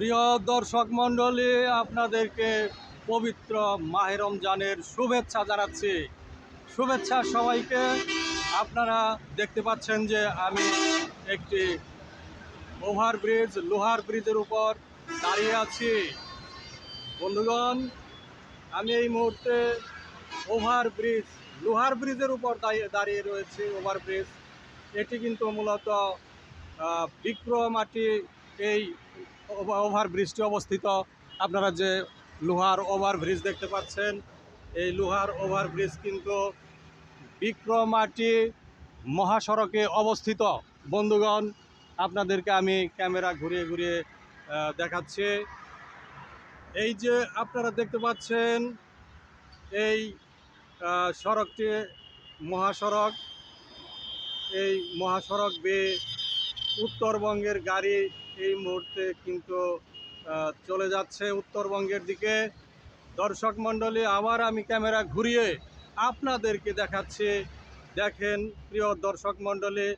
প্রিয় দর্শক মণ্ডলী, আপনাদেরকে পবিত্র মাহে রমজানের শুভেচ্ছা জানাচ্ছি। শুভেচ্ছা সবাইকে। আপনারা দেখতে পাচ্ছেন যে আমি একটি ওভারব্রিজ, লোহার ব্রিজের উপর দাঁড়িয়ে আছি। বন্ধুগণ, আমি এই মুহূর্তে ওভারব্রিজ, লোহার ব্রিজের উপর দাঁড়িয়ে রয়েছি। ওভারব্রিজ এটি কিন্তু মূলত বিক্রমাটি এই ওভারব্রিজটি অবস্থিত। আপনারা যে লোহার ওভারব্রিজ দেখতে পাচ্ছেন, এই লোহার ওভারব্রিজ কিন্তু বিক্রমাটি মহাসড়কে অবস্থিত। বন্ধুগণ, আপনাদেরকে আমি ক্যামেরা ঘুরিয়ে ঘুরিয়ে দেখাচ্ছি। এই যে আপনারা দেখতে পাচ্ছেন, এই সড়কটি মহাসড়ক। এই মহাসড়ক বেয়ে উত্তরবঙ্গের গাড়ি এই মুহূর্তে কিন্তু চলে যাচ্ছে উত্তরবঙ্গের দিকে। দর্শক মণ্ডলী, আবার আমি ক্যামেরা ঘুরিয়ে আপনাদেরকে দেখাচ্ছি। দেখেন প্রিয় দর্শক মণ্ডলী,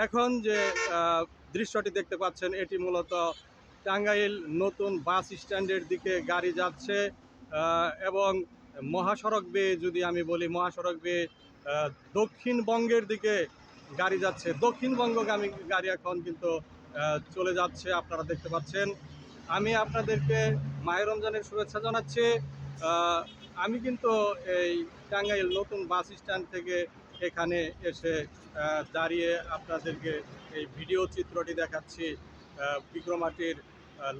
এখন যে দৃশ্যটি দেখতে পাচ্ছেন, এটি মূলত টাঙ্গাইল নতুন বাস স্ট্যান্ডের দিকে গাড়ি যাচ্ছে। এবং মহাসড়ক বেয়ে যদি আমি বলি, মহাসড়ক বেয়ে দক্ষিণবঙ্গের দিকে গাড়ি যাচ্ছে। দক্ষিণবঙ্গগামী গাড়ি এখন কিন্তু চলে যাচ্ছে, আপনারা দেখতে পাচ্ছেন। আমি আপনাদেরকে মাহে রমজানের শুভেচ্ছা জানাচ্ছি। আমি কিন্তু এই টাঙ্গাইল নতুন বাস স্ট্যান্ড থেকে এখানে এসে দাঁড়িয়ে আপনাদেরকে এই ভিডিও চিত্রটি দেখাচ্ছি। বিক্রমাটির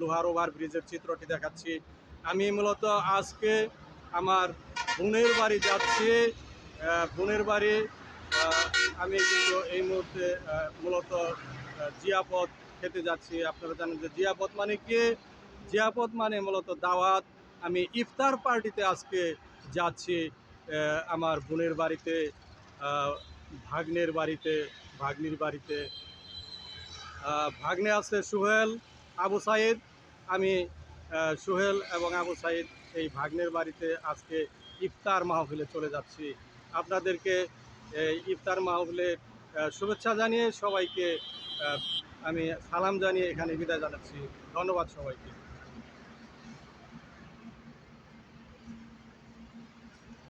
লোহার ওভার ব্রিজের চিত্রটি দেখাচ্ছি। আমি মূলত আজকে আমার বোনের বাড়ি যাচ্ছি। বোনের বাড়ি আমি কিন্তু এই মুহূর্তে মূলত জিয়াপদ খেতে যাচ্ছি। আপনারা জানেন যে জিয়াপদ মানে কি? জিয়াপদ মানে মূলত দাওয়াত। আমি ইফতার পার্টিতে আজকে যাচ্ছি আমার বোনের বাড়িতে, ভাগ্নের বাড়িতে, ভাগ্নির বাড়িতে। ভাগ্নে আছে সোহেল, আবু সাইদ। আমি সোহেল এবং আবু সাইদ এই ভাগ্নের বাড়িতে আজকে ইফতার মাহফিলে চলে যাচ্ছি। আপনাদেরকে ইফতার মাহফিলের শুভেচ্ছা জানিয়ে সবাইকে আমি সালাম জানিয়ে এখানে বিদায় জানাচ্ছি। ধন্যবাদ সবাইকে।